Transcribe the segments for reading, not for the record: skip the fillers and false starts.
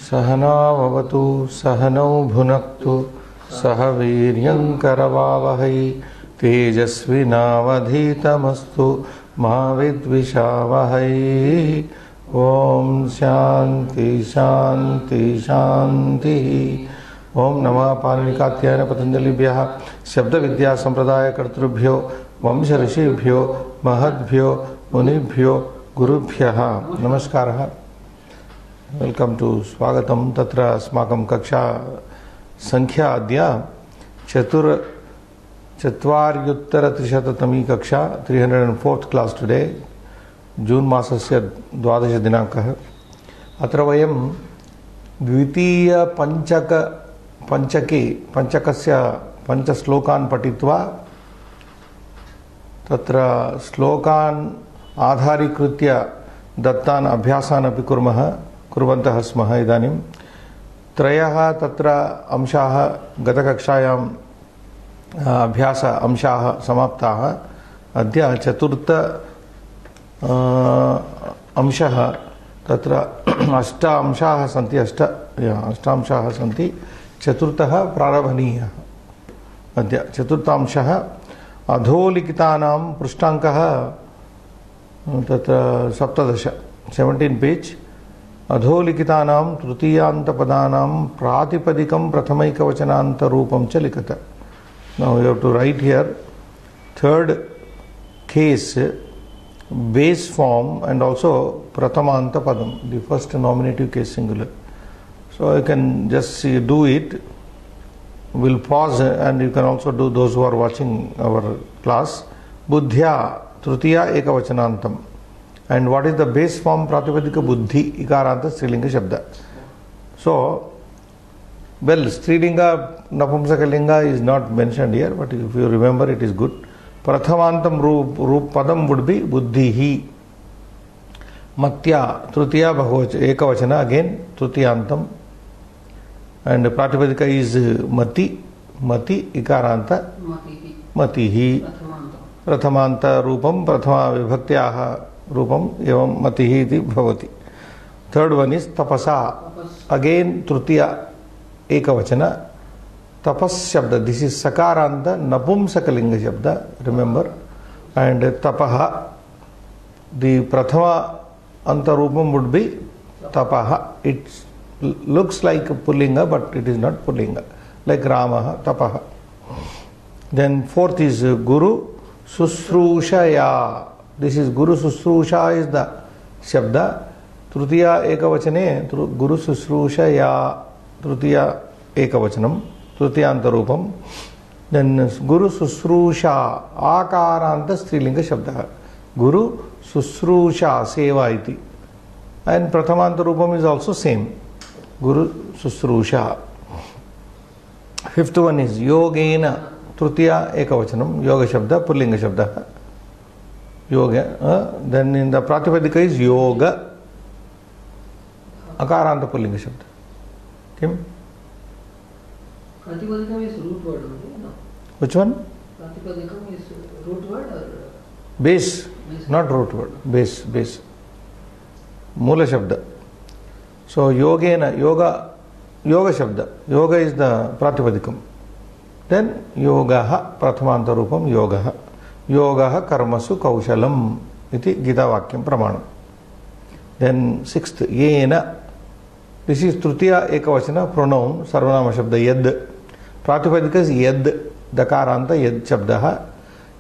सहनाववतु सहनौ भुनक्तु सह वीर्यङ्करवावहै तेजस्विनावधीतमस्तु मा विद्विषावहै। ओम शांति शांति शांति। ओम नमः पाणिनिकात्यायन पतंजलिभ्यः शब्द विद्या संप्रदाय कर्तृभ्यो वंश ऋषिभ्यो महद्भ्यो मुनिभ्यो गुरुभ्यः नमस्कारः। वेलकम टू स्वागतम। तत्र अस्माकं कक्षा संख्या अद्य चत्वार्युत्तरत्रिशततमी कक्षा 304th क्लास टुडे जून मासस्य 12 दिनाङ्कः। अत्र वयं द्वितीय पंचकस्य पंचश्लोकान् पठित्वा तत्र श्लोकान् आधारीकृत्य दत्तान् अभ्यासान् अपि कुर्वन्तः स्मः। इदानीं त्रयः तत्र अंशाः गतकक्षायां अभ्यास अंशाः समाप्ताः। अद्य चतुर्थ अंशः तत्र अष्ट अंशाः सन्ति चतुर्थः प्रारभणीयः। अद्य चतुर्थांशः अधोलिखितानां पृष्ठाङ्कः तत्र 17 पेज। अधोलिखितानां तृतीयान्तपदानां प्रातिपदिकं प्रथमैकवचनान्तरूपं च लिखत। Now you have to write here third case base form and also prathamanta padam, the first nominative case singular. So you can just do it. We'll pause and you can also do, those who are watching our class. Buddhya tritiya ekavachanantam. And what is the base form? Pratipadika buddhi ikaranta strilinga shabda. So well, strilinga napumsakalinga is not mentioned here, but if you remember it is good. Prathamantam roop padam would be buddhihi. Matya tritiya ekavachana, again tritiyantam. And Pratipadika is mati ikaranta matihi. Prathamanta rupam prathama vibhaktyaha rupam evam matihi iti bhavati. Third one is tapasa, again tritiya ekavachana. Tapas shabda, this is sakaranta napumsakalinga shabda, remember. And tapaha, the prathama antarupam would be tapaha. It looks like pullinga, but it is not pullinga, like ramaha, tapaha. Then fourth is guru susrushaya. This is guru susrusha is the shabda. Tritiya ekavachane guru susrushaya tritiya ekavachanam tritiyantarupam. Then guru susrusha akaranta strilinga shabda. Guru susrusha seva iti. And prathamantarupam is also same. Guru susrusha. Fifth one is yogena tritiya ekavachanam. Yoga shabda pullinga shabda. Yoga. Then in the pratipadika is yoga akaranta pullinga shabda. Kim? Pratipadikam is root word only, no? Which one? Pratipadikam is root word or base? Not root word. Base. Mula shabda. So yogena, yoga shabda. Yoga is the pratipadikam. Then yogaha prathamantarupam yogaha. Yogaha karmasu kaushalam iti Gita vakyam pramanam. Then sixth, yena. This is tritiya ekavachana pronoun sarvanama shabda yad. Pratipadika is yad, dakaranta yad shabdaha.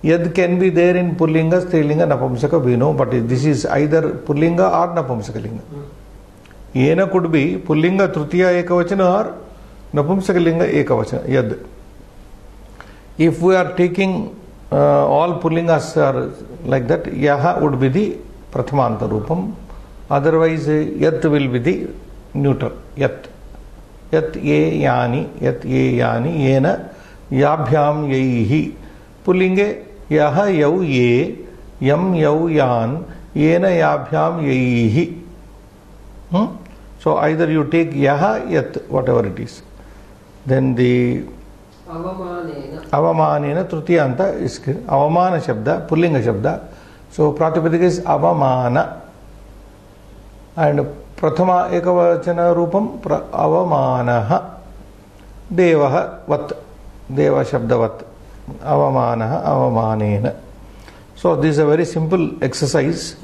Yad can be there in pullinga, strilinga, napumsaka, we know, but this is either pullinga or napumsakalinga. Yena could be pullinga tritiya ekavachana or napumsakalinga ekavachana, yad. If we are taking all pullingas are like that, yaha would be the prathamanta rupam. Otherwise, yat will be the neuter, yat. Yat ye yani, yena, yabhyam yaihi. Pullinge yaha yau ye, yam yau yan, yena yabhyam yaihi. So either you take yaha, yat, whatever it is. Then the avamanena trutiyanta is avamana shabda, pullinga shabda. So pratipadika is avamana. And प्रथम एकवचन रूपम अवमानः देवः वत् देव शब्दवत् अवमानः अवमानेन. So this is a very simple exercise.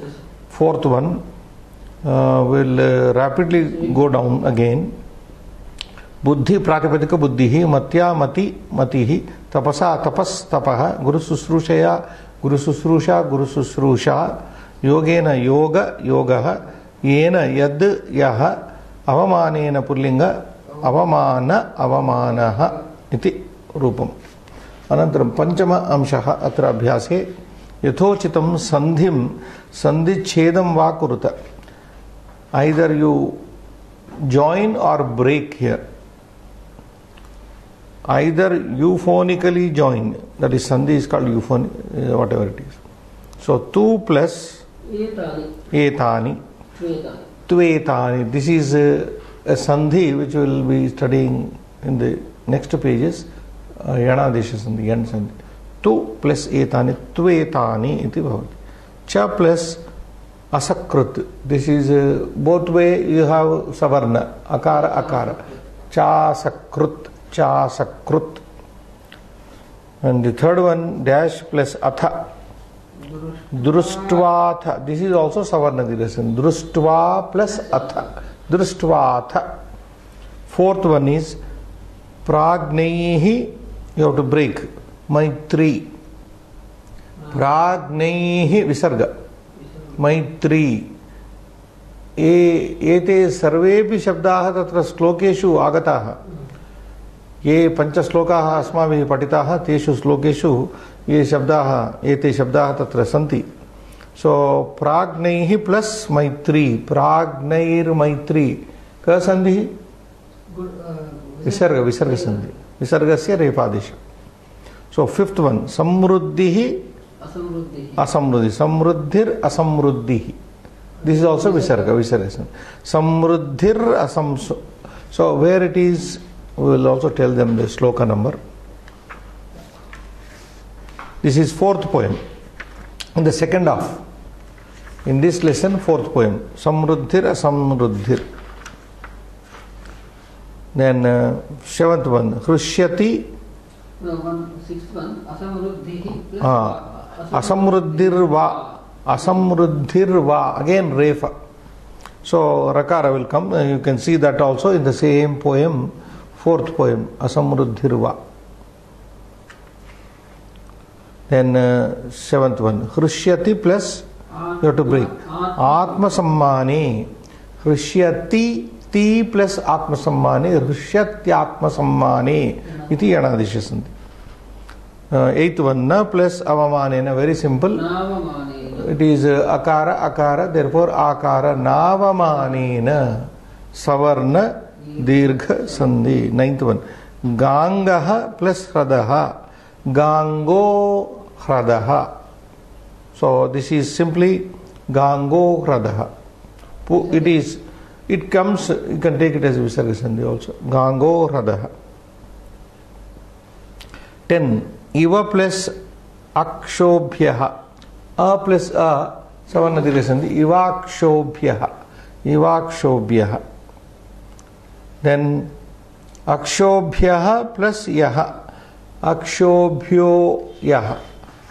Fourth one will rapidly go down again. बुद्धि प्रातिपदिक बुद्धि मत्या मति मति तपसा tapas तपः गुरु शुश्रूषया गुरु शुश्रूषा गुरु शुश्रूषा योगेन योग योगः येन यद् यः अवमानेन पुल्लिंग अवमान अवमानः इति रूपम्. अनन्तरं पंचम अंशः अत्र अभ्यासे यथोचितं संधिं संधिच्छेदं वा कुरुत. either you join or break here. Either euphonically join, that is sandhi is called euphonic, whatever it is. So 2 plus etani tvetani. This is a sandhi which we will be studying in the next pages. Yanadesha sandhi, yan sandhi. 2 plus etani tvetani iti bhavati. Cha plus asakrut. This is both way you have savarna, akara akara. Cha sakrut. Cha sakrut. And the third one dash plus atha. Društvatha. This is also savarna dirasana. Društva plus atha. Društvatha. Fourth one is pragnaihi. You have to break. Maitri. Pragnaihi visarga. Maitri. एते सर्वेपि शब्दाः तत्र श्लोकेषु आगताः. ये पंच श्लोकाः अस्माभिः पठिताः तेषु श्लोकेषु ये शब्दाः एते शब्दाः तत्र सन्ति. सो प्राज्ञैः प्लस मैत्री. प्राज्ञैर्मैत्री क सन्धिः विसर्ग विसर्ग संधि. विसर्गस्य रेफादेश. सो फिफ्थ वन समृद्धिः असमृद्धि. समृद्धिर् असमृद्धिः. This is also visarga visarga. Samruddhir asam. So where it is, we will also tell them the sloka number. This is fourth poem. In the second half, in this lesson, fourth poem. Samruddhir asamruddhir. Then seventh one. Hrishyati. Sixth one. Asamruddhihi. Asamruddhir va. Asamruddhirva, again refa. So rakara will come. You can see that also in the same poem, fourth poem, Asamruddhirva. Then seventh one, Hrishyati plus, you have to break. Atma Sammani. Hrishyati, ti plus Atma Sammani. Hrishyati Atma Sammani. Iti Yanadesha sandhi. Eighth one, na plus avamanena, very simple. It is akara akara, therefore akara navamanena. Savarna dirgha sandhi. Ninth one, gangaha plus hradaha. Gango hradaha. So this is simply gango hradaha. It comes, you can take it as visarga sandhi also. Gango hradaha. 10. Iva plus akshobhyaha. A plus a, savarna dirasandhi. Ivakshobhyaha. Ivakshobhyaha. Then akshobhyaha plus yaha. Akshobhyo yaha.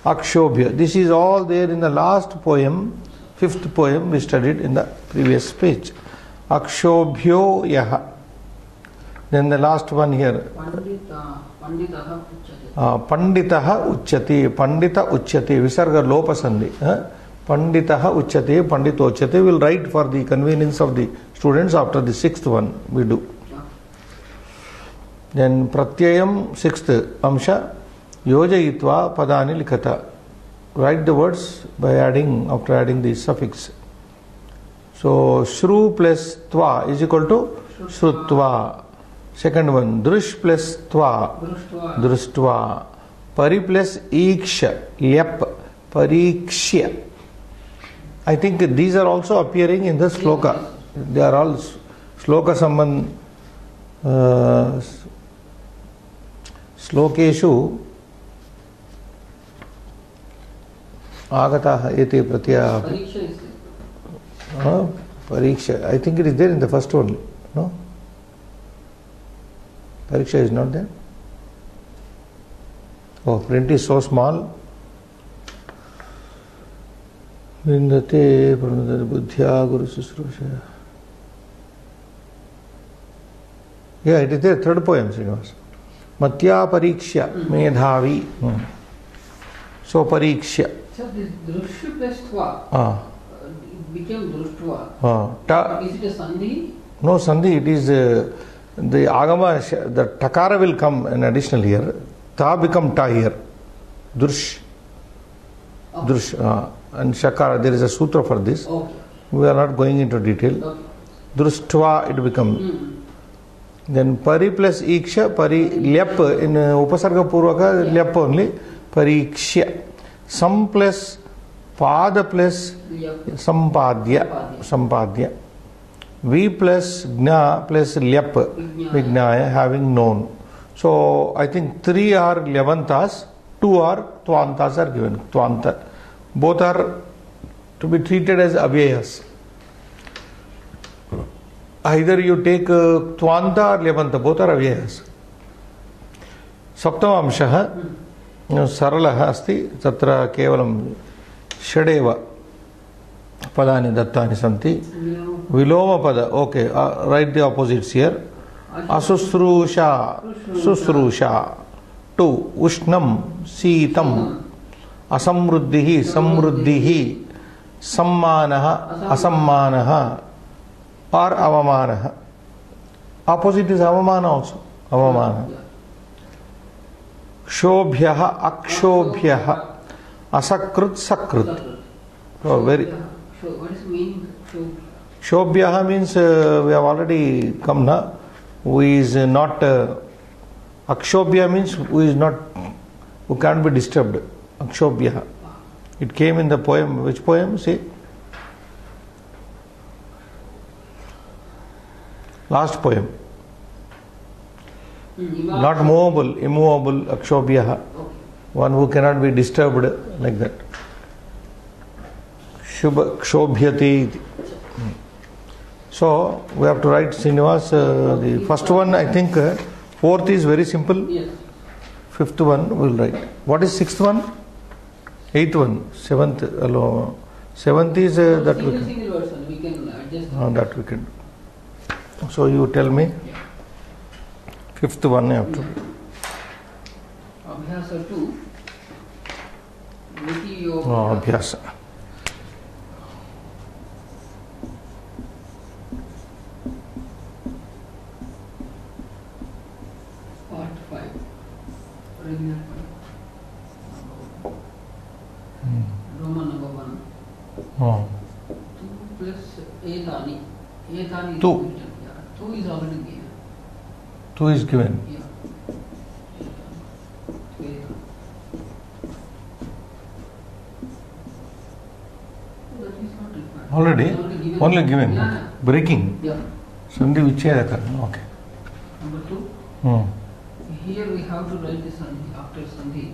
Akshobhya. This is all there in the last poem, fifth poem we studied in the previous page. Akshobhyo yaha. Then the last one here. Panditaha uchyati. Pandita uchyati. Visarga lopa sandhi. Panditaha uchyati. Panditochyati. We will write for the convenience of the students after the sixth one we do. Then pratyayam, sixth amsha. Yojayitva padani likhata. Write the words by adding, after adding the suffix. So shru plus tva is equal to shrutva. Second one, drush plus tva, društva. Pari plus iksha, yep, parikshya. I think these are also appearing in the sloka. They are all sloka sambandh. Slokeshu agataha ete pratyaya. Pariksha. I think it is there in the first one. No? Pariksha is not there. Oh, print is so small. Vindate pranudar buddhya guru susrusha. Yeah, it is there. Third poem, Srinivas. Matya pariksha medhavi. So pariksha. So this drushya plus tva became društva. Is it a sandhi? No sandhi. It is the agama. The takara will come an additional here. Ta become ta here. Drush. Okay. Drush. And shakara. There is a sutra for this. Okay. We are not going into detail. Okay. Društva it become. Then pari plus iksha, pari lyap in upasarga purvaka lyap only, pariksha. Sam plus pada plus sampadya. V plus gna plus lyap, vignaya, having known. So I think 3 are lyavantas, 2 are tvantas are given. Tvanta. Both are to be treated as avyayas. Either you take tvanta or lyavanta, both are avyayas. Saptamamshaha saralaha asti, tatra kevalam षडेव पदानि दत्तानि सन्ति. विलोम पद, okay, write the opposites here. Asusrusha, susrusha. 2. Ushnam, Sitam. Asamruddhihi, samruddhihi. Sammanaha, asammanaha. Or avamanaha. Opposite is avamana also. Avamana. Shobhyaha, akshobhyaha. Asakrut, sakrut. So very. What is the meaning of Shobhyaha means we have already come now. Who is not. Akshobhya means who is not. Who can't be disturbed. Akshobhyaha. It came in the poem. Which poem? See. Last poem. Not movable, immovable, akshobhyaha. One who cannot be disturbed like that. Shubha kshobhyati. So we have to write Srinivas. The first one, I think, fourth is very simple. Yes. Fifth one we will write. What is sixth one? Eighth one. Seventh. Seventh is that we can. Single version. We can adjust. That we can. So you tell me. Fifth one you have to. Abhyasa 2. Viti yoga. Abhyasa. Part 5. Regular Roman number 1. 2 plus etani. Etani is 2. written. Yeah. 2 is already given. 2 is given. Yeah. Already? Only given. Yeah. Breaking. Yeah. Sandhi vichedaka. Okay. Number 2. Here we have to write the sandhi after sandhi.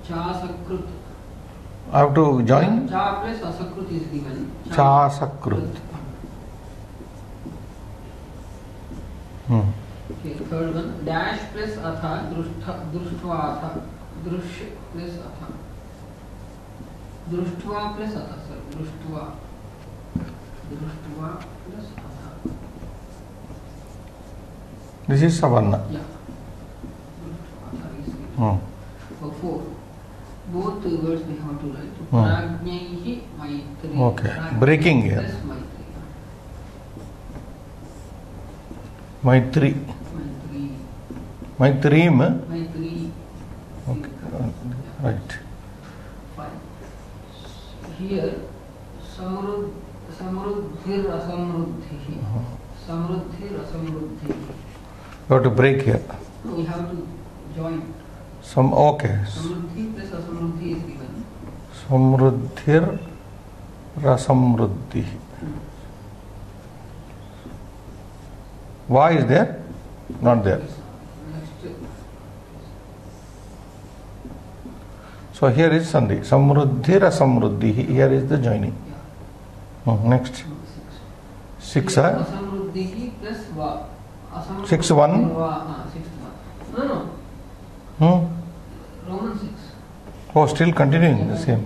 Cha sakrut. I have to join? Cha plus asakrut is given. Cha sakrut. Okay, third one. Dash plus atha, društva atha. Drush plus atha. Društva plus atha, sir. Društva. Društva plus atha. This is Savarna. Yeah. Društva atha is given. So 4. Both words we have to write. Prajnaihi maitri. Okay. Breaking here. Plus maitri. Maitri. Maitrim. Maitri. Okay. Right. 5. Here, samruddhir asamruddhihi. Samruddhir asamruddhihi. You have to break here. We have to join. Okay. Samruddhi plus asamruddhi is given. Samruddhir rasamruddhi. Why is there? Not there. Next. So here is Sandhi. Samruddhir rasamruddhi. Here is the joining. Yeah. Next. 6. 6 असमृद्धिः plus वा 6 1 no Roman 6 oh still continuing the same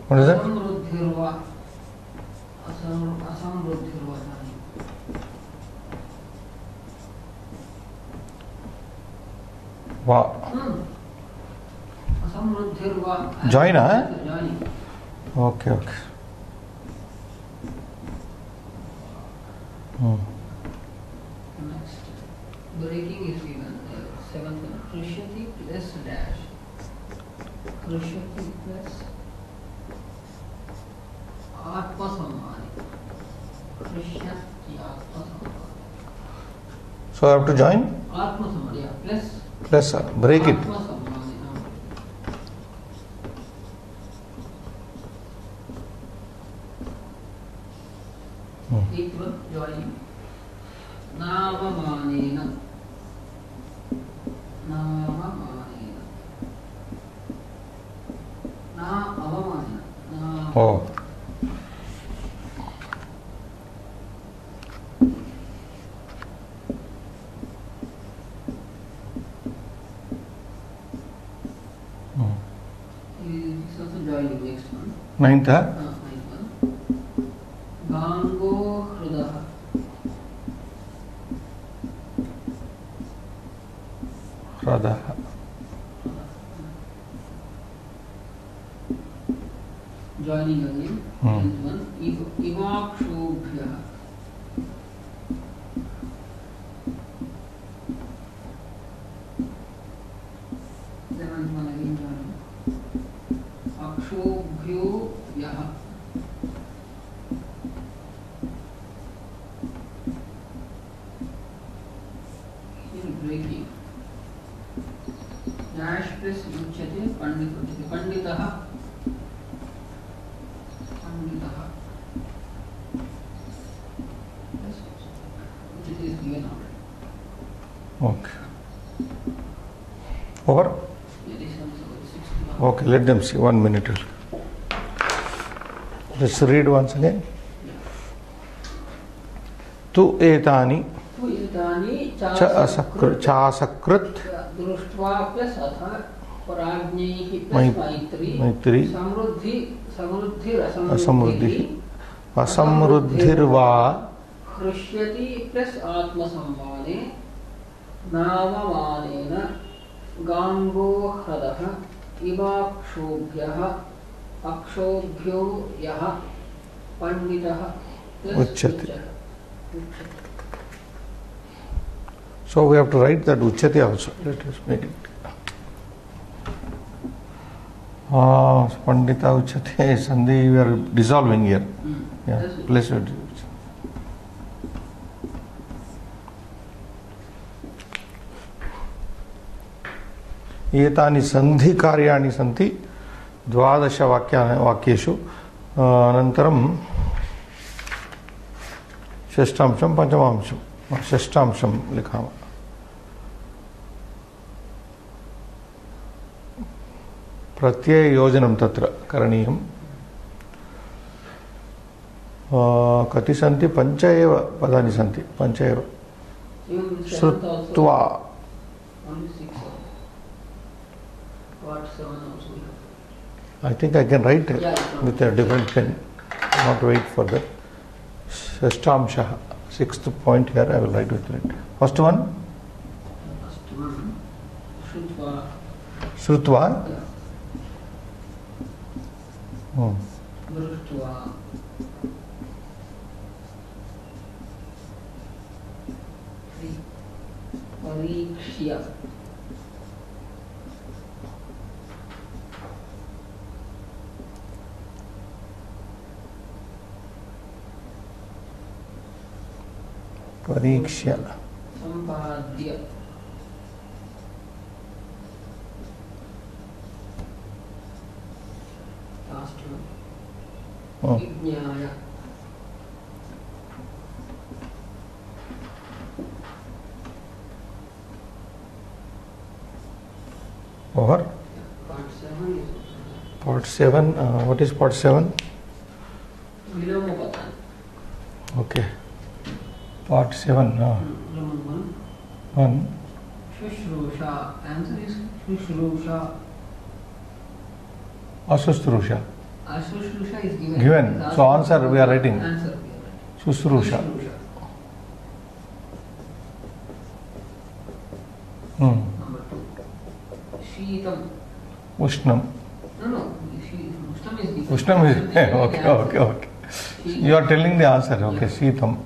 what is that असमृद्धिर्वा असमृद्धिर्वा va असमृद्धिर्वा join join okay next breaking is given 7th one krishyati plus dash krishyati plus atma sammani krishyati atma sammani so I have to join atma sammani plus break it atma sammani eighth one joining navamanena na avamanena oh is also joining next one ninth ninth one gango hrudah radha joining again tenth one ivakshubhyah seventh one again joining akshobhyo yah here breaking dash plus uchyate panditah which is given already. okay over It is also 60. okay let them see 1 minute let's read once again tu etani Tu etani cha asakrit दृष्ट्वा plus अथ पराज्ञैः मै- plus मैत्री समृद्धिरसमृद्धिः असमृद्धिर्वा हृष्यति plus आत्मसम्माने नाममानेन गाङ्गो ह्रदः इवाक्षोभ्यः अक्षोभ्यो यः पंडितः plus उच्यते. So we have to write that uchyate also. Let us make it. Pandita uchyate sandhi we are dissolving here. Yeah, place it. एतानि संधि कार्याणि सन्ति द्वादश वाक्येषु अनन्तरं षष्ठांशं पंचमांशं षष्ठांशं लिखामः. प्रत्यययोजनं तत्र करणीयं. कति सन्ति? पञ्च एव पदानि सन्ति. पञ्च एव. श्रुत्वा I think I can write it with a different pen, not wait for that. Shashtamshaha, sixth point here, I will write with it. First one? Shrutva. Parikshya. Parikshya. Sampadya. Last one. Vijnaya. Over. Part 7 is Part 7. What is part 7? Vilomopatan. Part 7. Roman 1. Shushrusha. Answer is Shushrusha. Asushrusha. Shushrusha is given. Given. So answer we are writing. Answer we are writing. Shushrusha. Number 2. Sheetam. Ushnam. No. Ushnam is given. Ushnam is okay. You are telling the answer. Okay. Sheetam.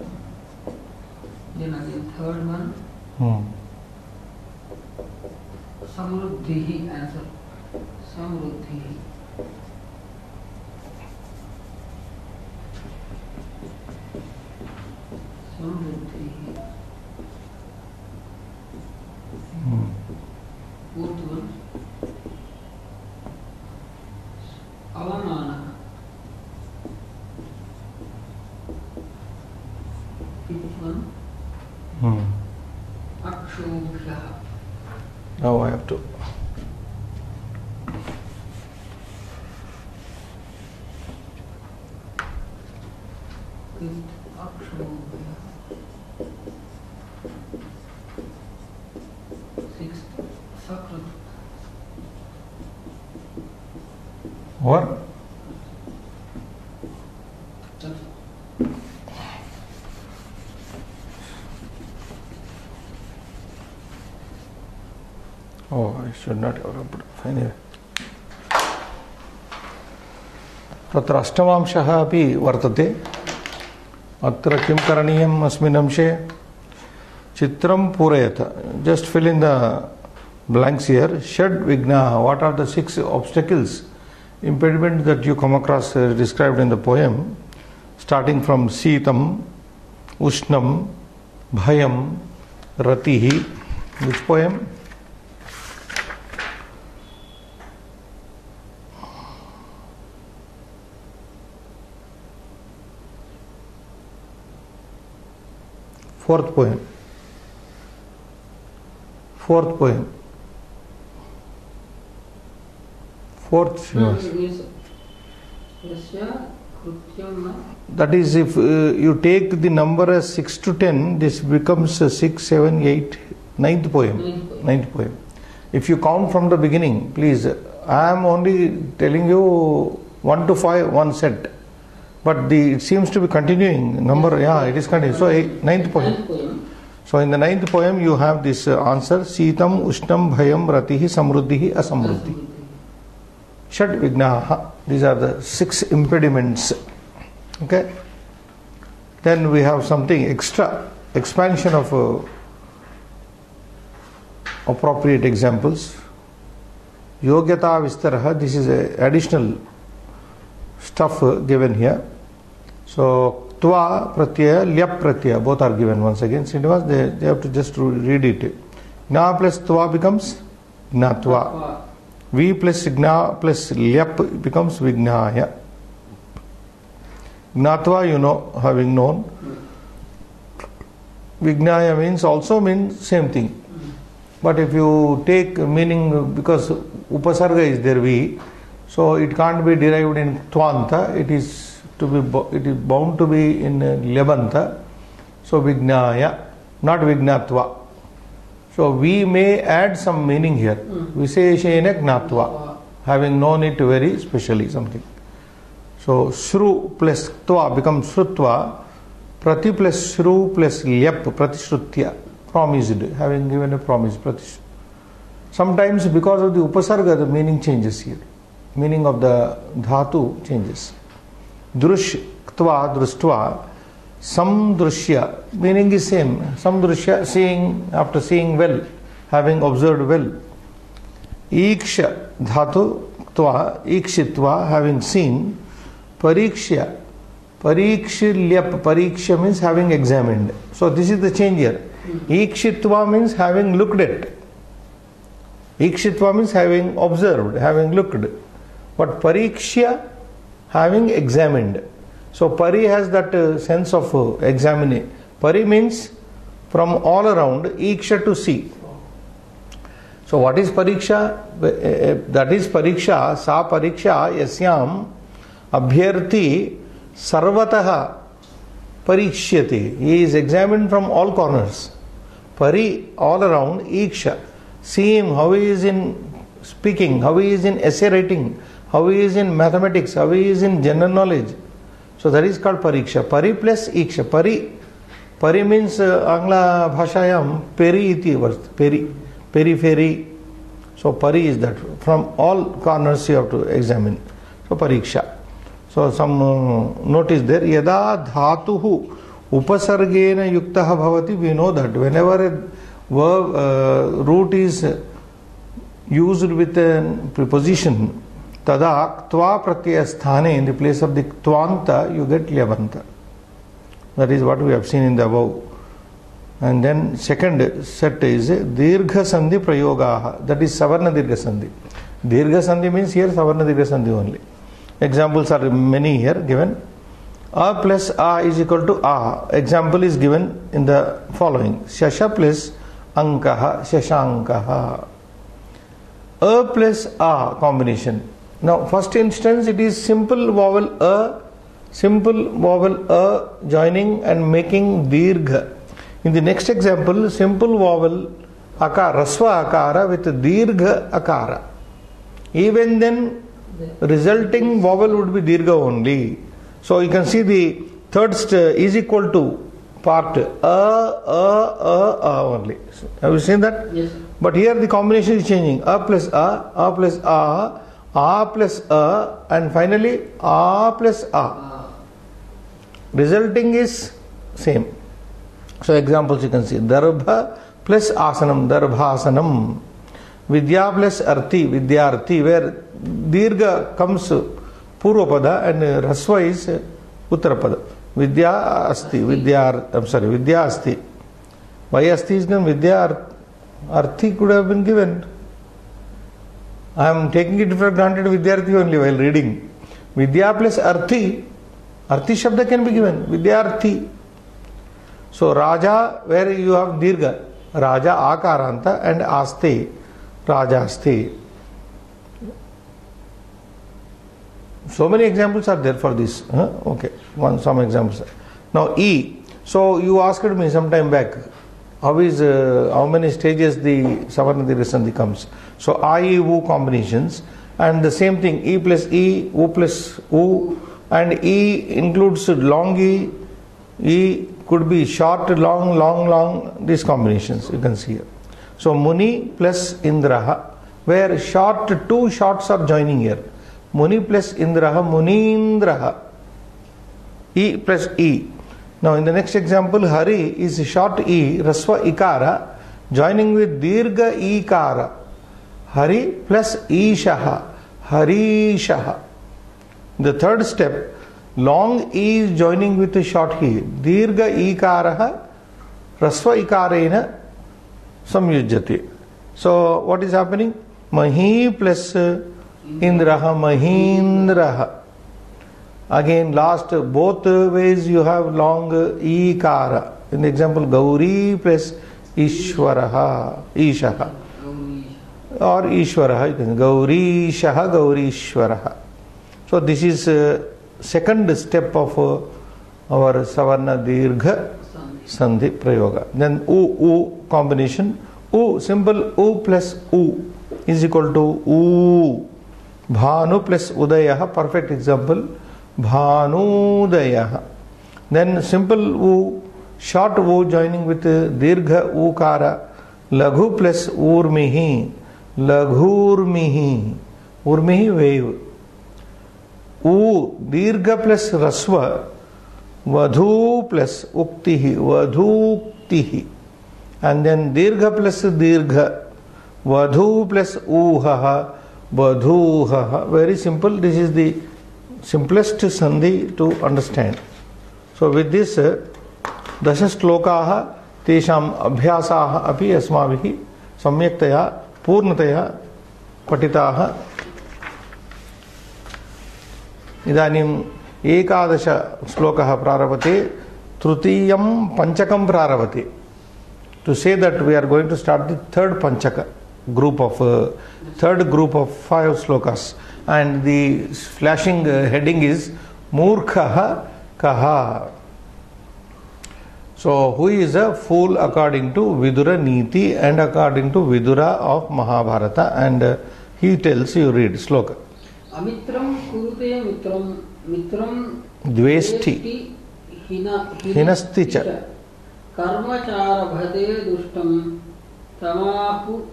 Then again third one. Samruddhihi. Answer. Samruddhihi. Samruddhihi. Fourth one. Avamana. Fifth one. Akshobhyah. Now I have to. Fifth. Akshobhyah. Sixth. Sakrat. What? Oh, I should not have rubbed. Anyway. तत्र अष्टमांशः अपि वर्तते. अत्र किं करणीयम् अस्मिन् अंशे? चित्रं पूरयत. Just fill in the blanks here. Shad Vignaha. What are the 6 obstacles, impediments that you come across described in the poem? Starting from Sitam, Ushnam, Bhayam, Ratihi. Which poem? Fourth poem. Fourth poem. Fourth. That is, if you take the number as 6 to 10, this becomes 6, 7, 8, ninth poem. Ninth poem. If you count from the beginning, please. I am only telling you 1 to 5, one set. But it seems to be continuing. Number, it is continuing. So, ninth poem. So, in the ninth poem, you have this answer: Sitam, Ushnam, Bhayam, Ratihi, Samruddhihi, Asamruddhi. Shad Vignaha. These are the 6 impediments. Okay. Then we have something extra, expansion of appropriate examples. Yogyata Vistaraha. This is additional stuff given here. So, Tva Pratyaya, Lyap Pratyaya, both are given once again. Srinivas, they have to just read it. Gna plus Tva becomes Gnatva. V plus Gna plus Lyap becomes Vignaya. Gnatva, you know, having known. Vignaya means same thing. But if you take meaning, because Upasarga is there, V, so it can't be derived in Tvanta, it is bound to be in Lebanta. So Vignaya, not Vignatva. So we may add some meaning here. Visheshena Gnatva, having known it very specially, something. So Shru plus Tva becomes Shrutva. Prati plus Shru plus Lyap, Pratishrutya, promised, having given a promise. Sometimes because of the Upasarga, the meaning changes here. Meaning of the dhatu changes. Drush-tva, društva, samdrushya, meaning is same. Samdrushya, seeing, after seeing well, having observed well. Iksha, dhatu, tva, ikshitva, having seen. Parikshya, parikshilyap, pariksha means having examined. So this is the change here. Ikshitva means having looked at. Ikshitva means having observed, having looked. But parikshya, having examined. So pari has that sense of examining. Pari means from all around, iksha to see. So what is pariksha? That is pariksha, sa pariksha yasyam abhyarthi sarvataha Parishyate. He is examined from all corners. Pari, all around. Iksha. See him, how he is in speaking, how he is in essay writing, how he is in mathematics, how he is in general knowledge. So that is called pariksha. Pari plus iksha. Pari means Angla bhashayam peri iti varth. Periphery. So pari is that. From all corners you have to examine. So pariksha. So some note is there. Yada dhatuhu upasargena yuktaha bhavati. We know that whenever a verb root is used with a preposition, tada tva pratyaya sthane, in the place of the tvanta you get lyabanta. That is what we have seen in the above. And then second set is dirgha sandhi prayogaha. That is savarna dirgha sandhi. Dirgha sandhi means here savarna dirgha sandhi only. Examples are many here given. A plus a is equal to a. Example is given in the following. Shasha plus ankaha, shashankaha. A plus a combination. Now first instance it is simple vowel a joining and making dirgha. In the next example, simple vowel akara, rasva akara with dirgha akara. Even then resulting vowel would be dirgha only. So you can see the third is equal to part only. Have you seen that? Yes. But here the combination is changing. A plus a, and finally a plus a. Resulting is same. So examples you can see. Darbha plus asanam, darbhasanam. Vidya plus arti, vidyarti, where dirgha comes purvapada and rasva is uttarapada. Vidya asti, vidya asti. Why asti is given? Vidya arti could have been given. I am taking it for granted vidyarti only while reading. Vidya plus arti shabda can be given. Vidyarti. So Raja, where you have dirgha, Raja akaranta and aste, Rajaste. So many examples are there for this. Okay, some examples. Now E. So you asked me some time back, how many stages the savarna dirgha sandhi comes. So I, E, U combinations, and the same thing, E plus E, U plus U, and E includes long E. E could be short, long, these combinations you can see here. So Muni plus Indraha, where two shorts are joining here. Muni plus Indraha, Munindraha. E plus E. Now in the next example, Hari is short E, Rasva Ikara, joining with Dirgha Ikara. Hari plus Ishaha, Harishaha. The third step, long E is joining with a short E. Dirgha Ikaraha, Rasva Ikarena samyujyate. So what is happening? Mahi plus Indraha, Mahindraha. Again last, both ways you have long Ikara. In the example, Gauri plus Ishwaraha, Ishaha. Or Ishwaraha, you can Gauri Shaha, Gauri Ishwaraha. So this is second step of our Savarna Dirgha Sandhi Prayoga. Then U combination. U, simple U plus U is equal to U. Bhanu plus Udayaha, perfect example. Bhanudaya. Then simple U, short U joining with Dirgha Ukara. Laghu plus Urmihi. Laghurmihi. Urmihi, wave. U, Dirgha plus Rasva. Vadhu plus Uktihi. Vadhuktihi. And then Dirgha plus Dirgha. Vadhu plus Uhaha. Vadhuhaha. Very simple. This is the simplest sandhi to understand. So with this, dasha shlokaah tesham abhyasaah api asmabhihi samyaktaya purnataya patitaah. Idanim ekadasha shlokaah prarabhate, trutiyam panchakam prarabhate. To say that we are going to start the third panchaka group of 5 slokas. And the flashing heading is Murkhaha Kaha. So, who is a fool according to Vidura Niti and according to Vidura of Mahabharata? And he tells you, read sloka. Amitram kurute mitram Dvesti hinasticha karmachara bhade dushtam tamahur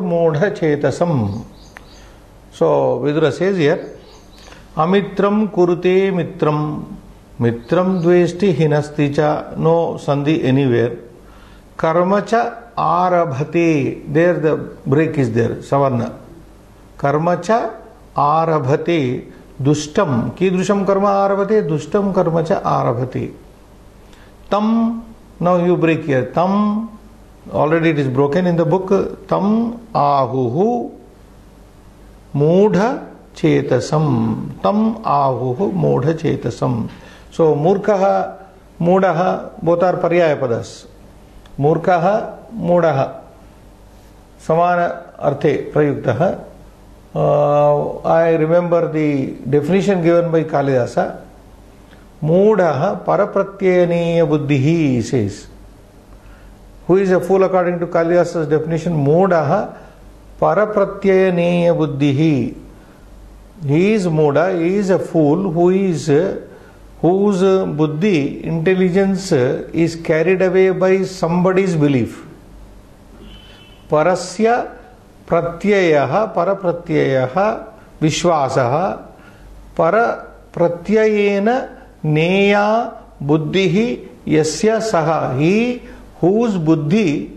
mudha chetasam. So, Vidura says here, Amitram kurute mitram dvesti hinasticha, no sandhi anywhere. Karmacha arabhate, there the break is there, savarna. Karmacha arabhate dushtam, kidrusham karma arabhate, dushtam karmacha arabhate. Tam, now you break here, tam, already it is broken in the book, tam ahuhu mudha chetasam, tam ahuhu mudha chetasam. So murkaha, mudaha, both are paryaya padas. Murkaha, mudaha, samana arthe prayuktaha. I remember the definition given by Kalidasa. Mudaha parapratyayaniya buddhihi, he says. Who is a fool according to Kalidasa's definition? Mudaha parapratyayaniya buddhihi. He is muda, he is a fool whose buddhi, intelligence is carried away by somebody's belief. Parasya pratyayaha parapratyayaha vishwasaha parapratyayena neya buddhihi yasya saha. He whose buddhi,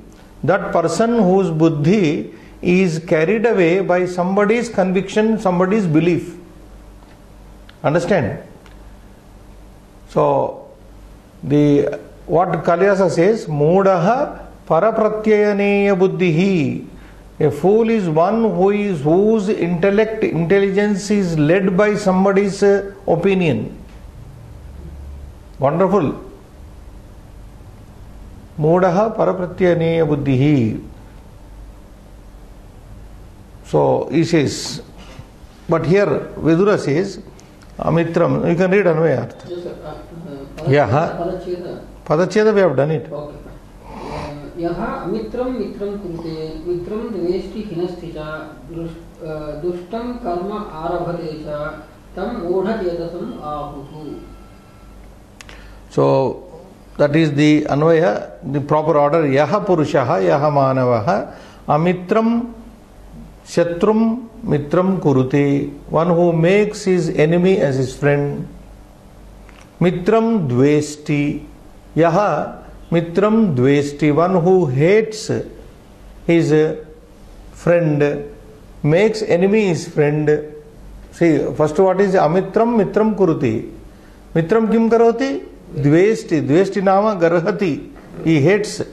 that person whose buddhi is carried away by somebody's conviction, somebody's belief. Understand? So, what Kalidasa says, Mudaha parapratyayaneya buddhihi. A fool is one whose intelligence is led by somebody's opinion. Wonderful. Mudaha parapratyayaneya buddhihi. So he says, but here Vidura says, Amitram, you can read Anvayartha. Yaha Padacheda, we have done it. Yaha mitram kurute mitram dvesti hinasticha dushtam karma arabhadecha tam odha chetasam ahuhu. So that is the Anvaya, the proper order. Yaha purushaha, yaha manavaha, amitram shatrum mitram kurute, one who makes his enemy as his friend. Mitram dvesti, yaha mitram dvesti, one who hates his friend, makes enemy his friend. See, first what is amitram mitram kuruti. Mitram kim karoti? Dvesti, dvesti nama garhati, he hates.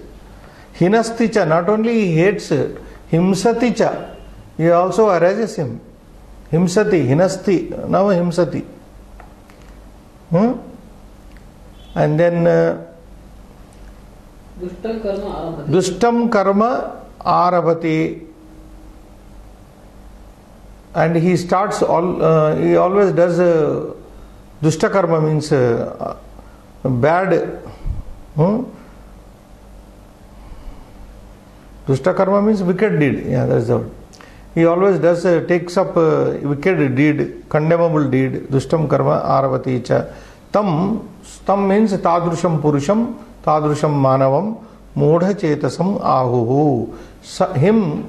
Hinasticha, not only he hates, himsaticha, he also harasses him. Himsati, hinasti, now himsati. And then Dushtam karma arabhati. And he starts he always does dushta karma, means bad. Dushta karma means wicked deed. Yeah, that's the word. He always does takes up wicked deed, condemnable deed. Dushtam karma arabhati cha. Tam means tadrusham purusham, tadrusham manavam, mudha chetasam ahuhu. Him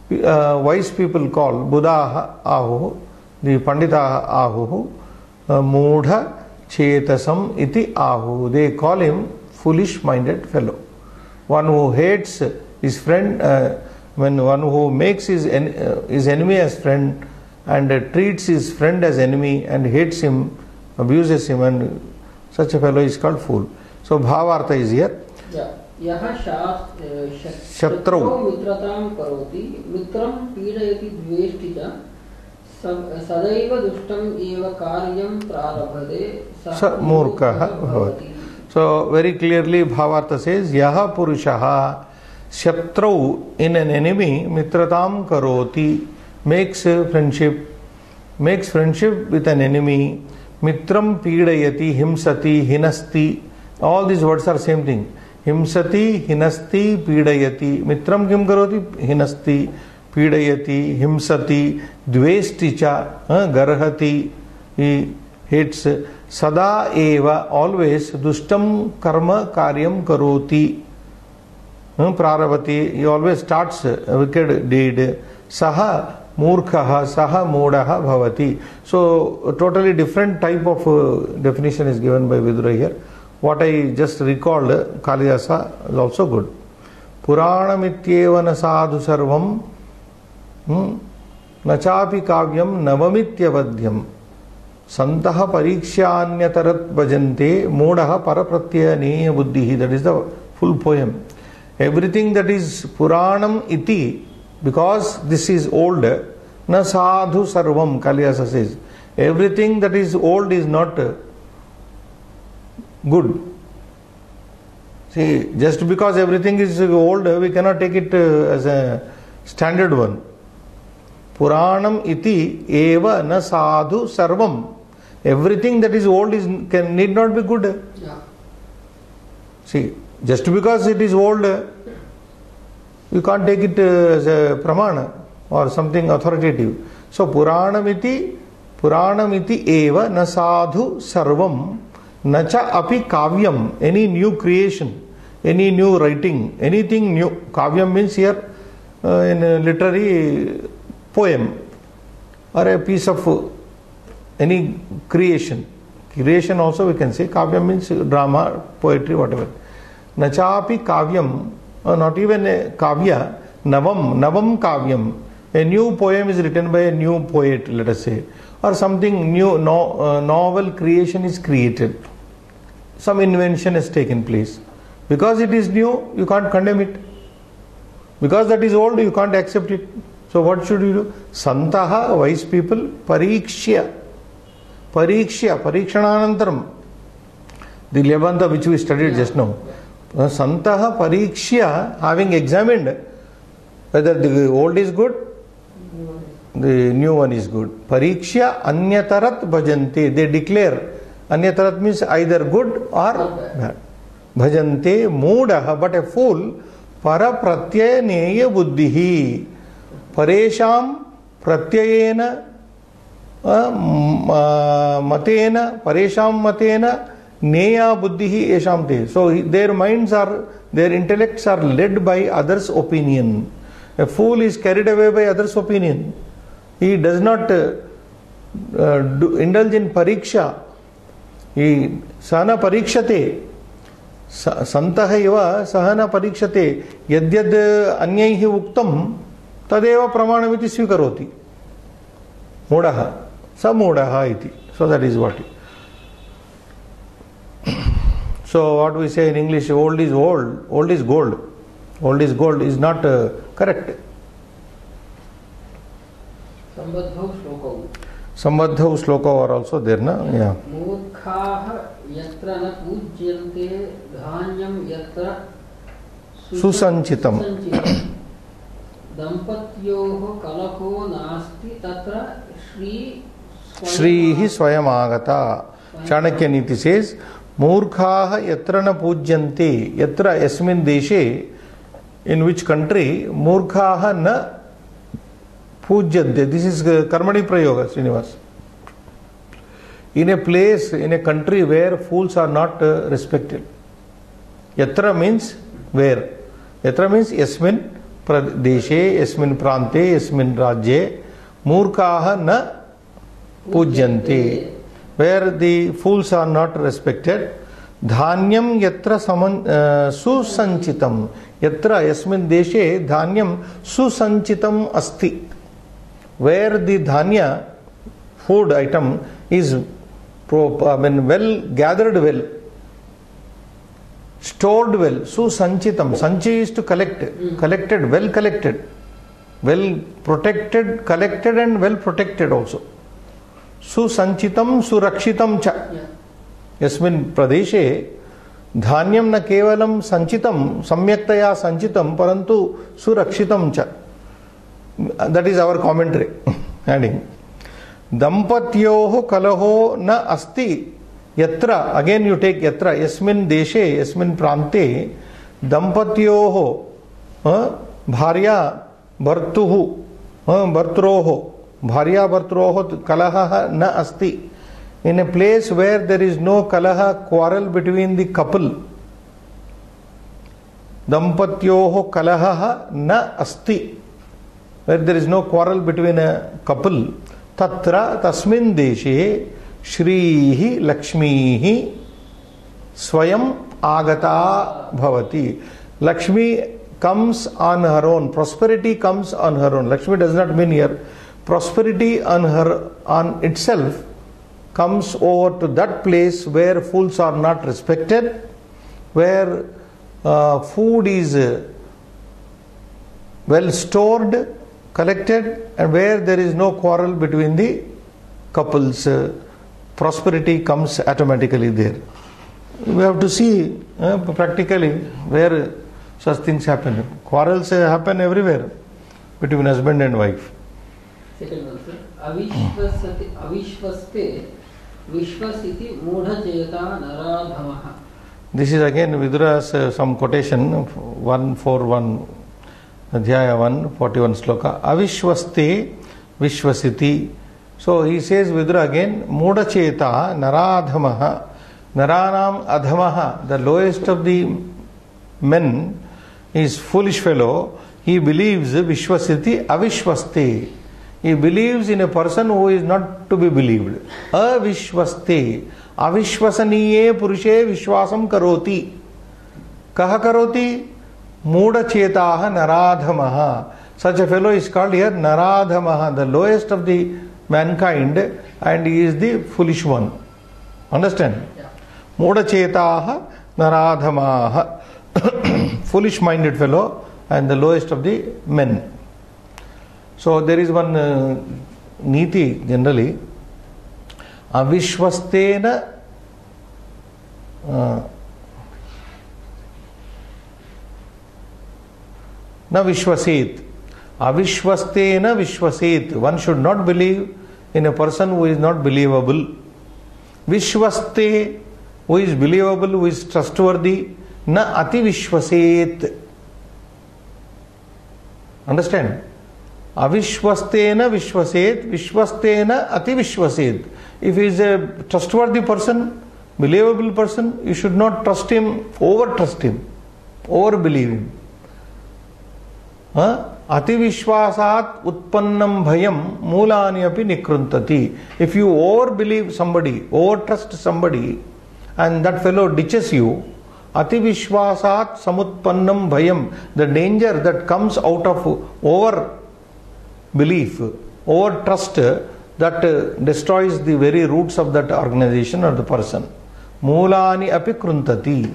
wise people call Buddha ahuhu, the Pandita ahuhu, mudha chetasam iti ahuhu. They call him foolish minded fellow. One who hates his friend, when one who makes his enemy as friend and treats his friend as enemy and hates him, abuses him, and such a fellow is called fool. So Bhavartha is here. Yaha shatrau mitratam karoti mitram pidayati dveshticha sadaiva dushtam eva karyam prarabhade sa murkaha bhavati. So very clearly Bhavartha says, Yaha purushaha shatrau, in an enemy, mitratam karoti, makes friendship. makes friendship with an enemy. Mitram pidayati, himsati, hinasti. All these words are same thing. Himsati, hinasti, pidayati. Mitram kim karoti? Hinasti, pidayati, himsati, dvesticha, garhati. He hates. Sada eva, always. Dushtam karma karyam karoti. Praravati, he always starts a wicked deed. Saha murkhaha, saha modaha bhavati. So, a totally different type of definition is given by Vidura here. What I just recalled, Kalidasa is also good. Puranamityeva na sadhu sarvam, nachapi kavyam navamityavadhyam. Santaha parikshanyatarat bhajante, modaha parapratyaya neya buddhihi. That is the full poem. Everything that is Puranam iti, because this is old, na sadhu sarvam, Kalidasa says. Everything that is old is not good. See, just because everything is old, we cannot take it as a standard one. Puranam iti eva na sadhu sarvam. Everything that is old need not be good. Yeah. See, just because it is old, you can't take it as a pramana or something authoritative. So, Puranam iti eva na sadhu sarvam, nacha api kavyam, any new creation, any new writing, anything new. Kavyam means here in a literary poem or a piece of any creation. Creation also we can say. Kavyam means drama, poetry, whatever. Nachapi kavyam, not even a kavya, navam kavyam. A new poem is written by a new poet, let us say, or something new, novel creation is created. Some invention has taken place. Because it is new, you can't condemn it. Because that is old, you can't accept it. So what should you do? Santaha, wise people, parikshya, parikshananantaram. The Levanta which we studied just now. Santaha parikshya, having examined whether the old is good, the new one is good. Parikshya anyatarat bhajante, they declare. Anyatarat means either good or bad. Bhajante moodaha, but a fool, para pratyaya neya buddhihi. Paresham pratyayena matena, paresham matena neya buddhihi esham te. So their minds are, their intellects are led by others' opinion. A fool is carried away by others' opinion. He does not indulge in pariksha. He sahana parikshate. Santaha eva sahana parikshate. Yadyad anyaihi uktam tadeva pramanamiti svikaroti. Modaha. Samodaha iti. So that is what. So what we say in English, old is old, old is gold. Old is gold is not correct. Sambadhav sloka are also there, na? Yeah. Murkhaha yatra na pujyante dhanyam yatra susanchitam. Dampatyoho kalako nasti tatra Shrihi swayamagata. Chanakya Niti says, Murkhaha yatra na pujyante, yatra yasmin deshe, in which country, Murkhaha na pujyante. This is Karmani Prayoga, Srinivas. In a place, in a country where fools are not respected. Yatra means where. Yatra means yasmin deshe, yasmin prante, yasmin rajye, Murkhaha na pujyante. Where the fools are not respected. Dhanyam yatra susanchitam. Yatra yasmin deshe dhanyam susanchitam asti. Where the dhanya, food item, is well gathered well, stored well, susanchitam. Sanchi is to collect, collected, well collected, well protected, collected and well protected also. Susanchitam surakshitam cha. Yasmin pradeshe dhanyam na kevalam sanchitam samyaktaya sanchitam parantu surakshitam cha. That is our commentary. Adding. Dampatyoho kalaho na asti. Yatra, again you take yatra, yasmin deshe, yasmin prante, dampatyoho, bharya bhartuhu, bhartroho, bharya bhartroho kalaha na asti. In a place where there is no kalaha, quarrel between the couple, dampatyoho kalaha na asti, where there is no quarrel between a couple, tatra tasmin deshe Shrihi Lakshmihi Swayam Agata Bhavati. Lakshmi comes on her own. Prosperity comes on her own. Lakshmi does not mean here. Prosperity on itself comes over to that place where fools are not respected, where food is well stored, collected, and where there is no quarrel between the couples. Prosperity comes automatically there. We have to see practically where such things happen. Quarrels happen everywhere between husband and wife. Second one, sir. Avishvaste Vishvasiti Mudha Cheta Naradhamaha. This is again Vidura's some quotation, 141, Adhyaya 141 sloka. Avishvaste Vishvasiti. So he says Vidura again, Mudha Cheta Naradhamaha, Naranam Adhamaha, the lowest of the men is foolish fellow. He believes Vishvasiti Avishvaste. He believes in a person who is not to be believed. Avishvaste. Avishvasaniye Purushe Vishwasam Karoti. Kaha Karoti? Mudha Chetaha Naradhamaha. Such a fellow is called here Naradhamaha, the lowest of the mankind, and he is the foolish one. Understand? Yeah. Mudha Chetaha Naradhamaha. Foolish minded fellow and the lowest of the men. So there is one niti generally. Avishvastena na vishvaset. Avishvastena vishvaset. One should not believe in a person who is not believable. Vishvaste, who is believable, who is trustworthy. Na ati vishvaset. Understand? Avishvastena vishvaset, vishvastena ati vishvaset. If he is a trustworthy person, believable person, you should not trust him, over trust him, over believe him. Ati vishwasat utpannam bhayam mulani api nikruntati. If you over believe somebody, over trust somebody, and that fellow ditches you, ati vishwasat samutpannam bhayam, the danger that comes out of over belief, over trust, that destroys the very roots of that organization or the person. Mulani api kruntati.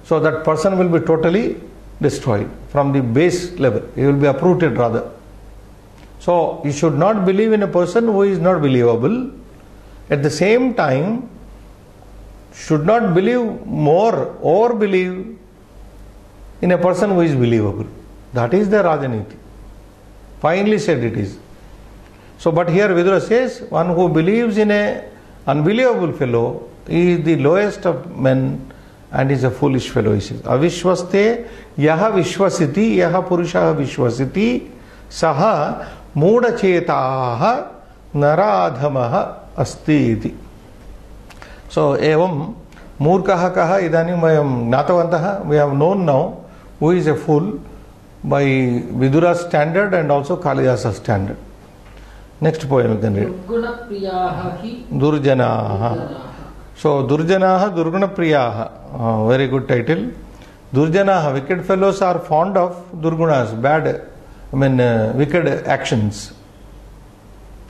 So that person will be totally destroyed from the base level. He will be uprooted rather. So you should not believe in a person who is not believable. At the same time, should not believe more or believe in a person who is believable. That is the Rajaniti. Finally said it is. So, but here Vidura says, one who believes in a unbelievable fellow is the lowest of men and is a foolish fellow, he says. Avishvaste yaha vishvasiti, yaha purushaha vishvasiti, saha muda chetaha naradhamaha asti iti. So, evam murkaha kaha idanim vayam gnatavantaha, we have known now who is a fool by Vidura's standard and also Kalidasa's standard. Next poem you can read. Durguna priyaha hi Durjanaha. So Durjanaha, Durguna priyaha. Very good title. Durjanaha, wicked fellows are fond of Durgunas, bad, wicked actions.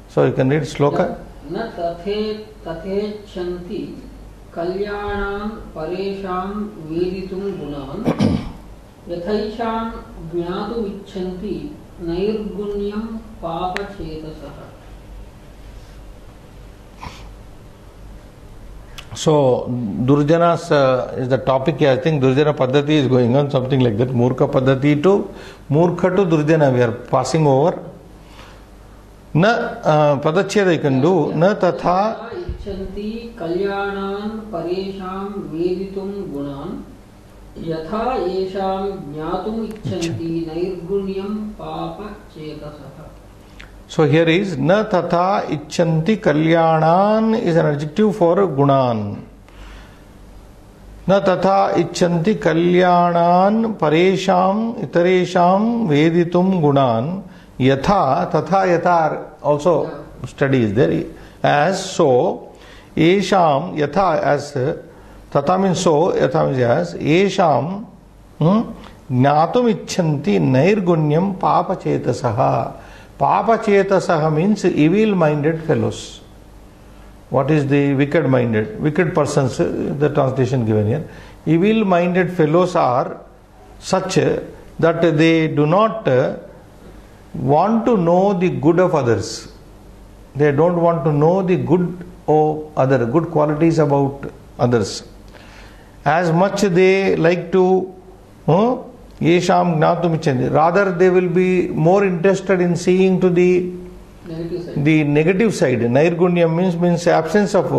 So you can read sloka. Na tathechanti kalyanam paresham veditum gunavan yathaisham gnatu vichanti nairgunyam papa chetasaha. So Durjanas is the topic here. I think Durjana Paddhati is going on, something like that. Murkha Paddhati to Murkha to Durjana we are passing over. Na Padacheda you can do. Na tatha इच्छन्ति कल्याणान् परेषां वेदितुं गुणान् यथा येषां ज्ञातुम् इच्छन्ति नैर्गुण्यं पापचेतसः. So here is na tatha icchanti kalyanan is an adjective for gunan. Na tatha icchanti kalyanan paresham itaresham veditum gunan yatha tatha yatha also study is there as so esham yatha as tatha means so yatha means as esham jnatum icchanti nairgunyam papa chetasaha. Papa chetasaha means evil minded fellows. What is the wicked minded? Wicked persons, the translation given here. Evil minded fellows are such that they do not want to know the good of others. They don't want to know the good of other, good qualities about others. As much they like to Yesham Gnatum Icchanti. Rather, they will be more interested in seeing to the negative side. Nairgunyam means absence of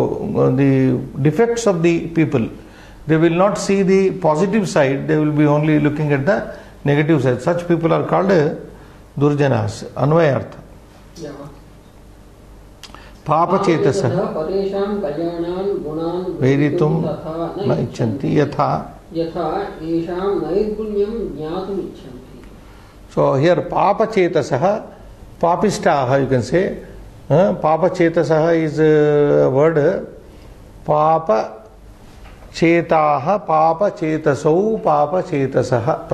the defects of the people. They will not see the positive side. They will be only looking at the negative side. Such people are called Durjanas. Anvayartha. Papa Chetasah Veditum Na Icchanti Yatha. So here Papa Chetasaha, Papistaha you can say. Papa Chetasaha is a word. Papa Chetaha, Papa Chetasau, Papa Chetasaha.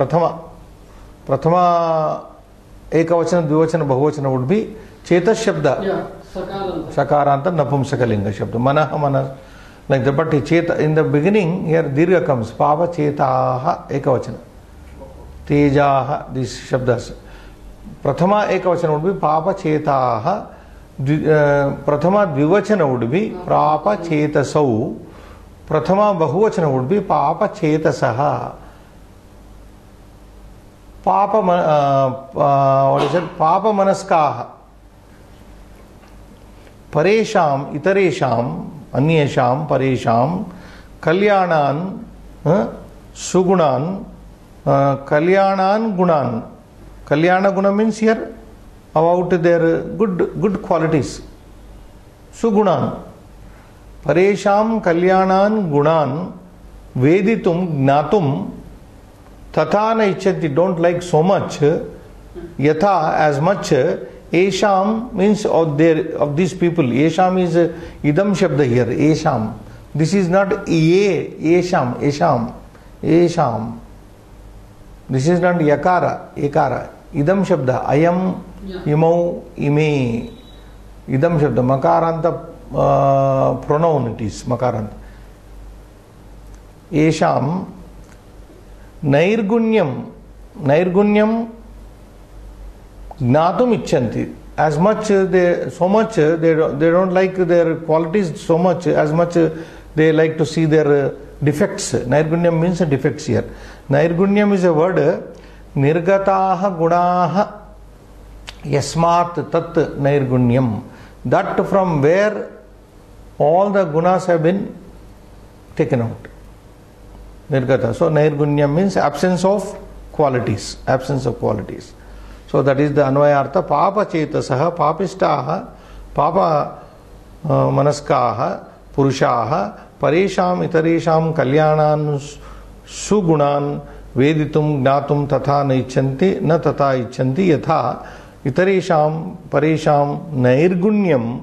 Prathama Ekavachana, Dvivachana, Bahuvachana would be Chetas Shabda. Sakaranta Napumsakalinga Shabda. Manaha Manas. Like that, but cheta, in the beginning here dirgha comes. Pava chetaha ekavachana. Tejaha, these shabdas. Prathama ekavachana would be papa chetaha. Prathama dvivachana would be prapa chetasau. Prathama bahuvachana would be papa chetasaha. Papa what is it? Papa manaskaha. Paresham, itaresham, anyesham, paresham, kalyanan, sugunan, kalyanan gunan. Kalyana guna means here about their good qualities. Sugunan. Paresham kalyanan gunan veditum gnatum tathana icchanti, don't like so much. Yatha, as much. Esham means of these people. Esham is idam shabda here. Esham. This is not Esham. Esham. This is not yakara. Ekara. Idam shabda. Ayam, imau, ime. Idam shabda. Makaranta pronoun it is. Makaranta. Esham. Nairgunyam. Gnatum icchanti. As much they don't like their qualities so much, as much they like to see their defects. Nairgunyam means defects here. Nairgunyam is a word. Nirgataha gunaha yasmat tat nairgunyam. That from where all the gunas have been taken out. Nirgata. So nairgunyam means absence of qualities. Absence of qualities. So that is the Anvayartha. Papa Chetasaha, Papistaha, Papa Manaskaha, Purushaha, Paresham, Itaresham, Kalyanan, Sugunan, Veditum, Gnatum, Tatha na icchanti, na Tatha icchanti, Yatha, Itaresham, Paresham, Nairgunyam,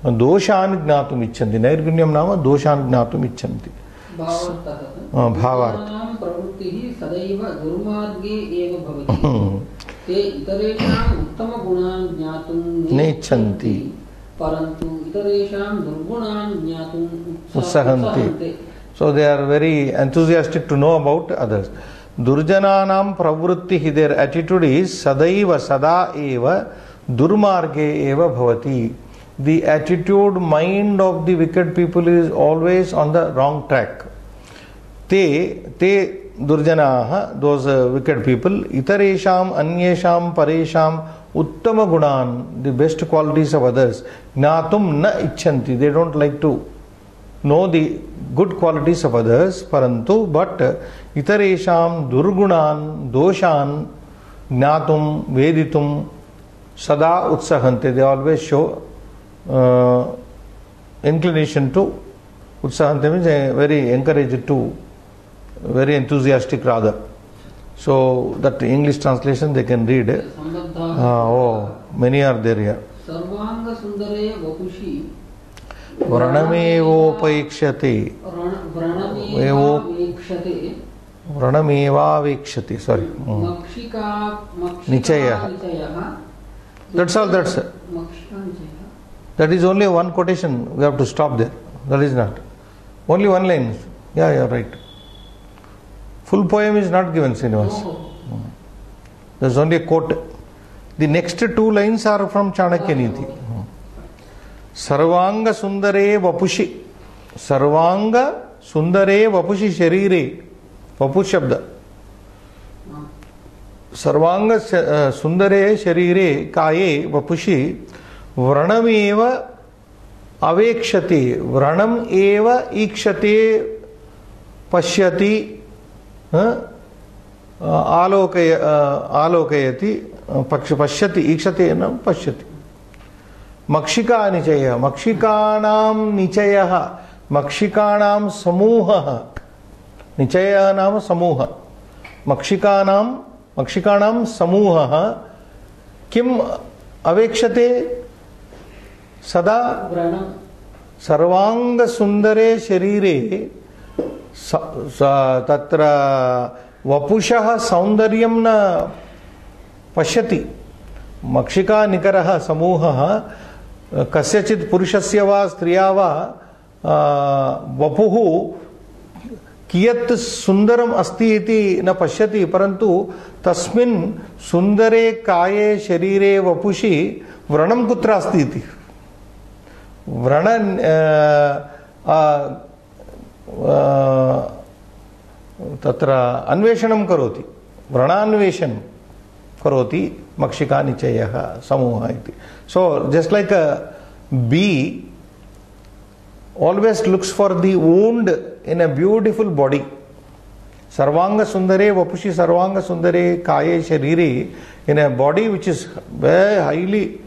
Doshan Gnatum icchanti. Nairgunyam nama Doshan Gnatum icchanti. Bhavartha. प्रवृत्तिः सदैव दुर्मार्गे एव भवति ते इतरेषाम् उत्तमगुणान् ज्ञातुं नेच्छन्ति परन्तु इतरेषां दुर्गुणान् ज्ञातुं उत्साहन्ते. So they are very enthusiastic to know about others. Durjananam pravrittihi, their attitude is sadaiva sada eva durmarge eva bhavati. The attitude, mind of the wicked people is always on the wrong track. Te Durjanaha, those wicked people, itaresham, anyesham, paresham, uttama gunan, the best qualities of others, jnatum na icchanti, they don't like to know the good qualities of others, parantu, but itaresham durgunan doshan jnatum veditum sada utsahante, they always show inclination to utsahante, means very encouraged to, very enthusiastic rather. So that English translation they can read. Many are there here. Sarvanga sundare vapushi Vranamevopaikshyate. Vranamevavekshate. Sorry. Nichaya. That's all. That is only one quotation. We have to stop there. That is not. Only one line. Yeah, you are right. Full poem is not given, Srinivas. There is only a quote. The next two lines are from Chanakya Niti. Sarvanga sundare vapushi. Sarvanga sundare vapushi sharire. Vapu shabda. Sarvanga sundare sharire kaye vapushi vranameva avekshate. Vranam eva ikshate pashyati आलोकयति पश्यति ईक्षते न पश्यति मक्षिका निचयः मक्षिकाणां निचयः मक्षिकाणां समूहः निचयः नाम समूहः मक्षिकाणां समूहः किम् अवेक्षते सदा सर्वांगसुन्दरे शरीरे तत्र वपुषः सौन्दर्यं न पश्यति मक्षिका निकरः समूहः कस्यचित् पुरुषस्य वा स्त्रिया वा वपुः कियत् सुन्दरम् अस्ति इति न पश्यति परन्तु तस्मिन् सुन्दरे काये शरीरे वपुषि व्रणं कुत्र अस्ति इति व्रण तत्र अन्वेषणं करोति व्रणान्वेषणं करोति मक्षिका निचयः समूहः इति so just like a bee always looks for the wound in a beautiful body sarvanga sundare vapushi sarvanga sundare kaye sharire in a body which is very highly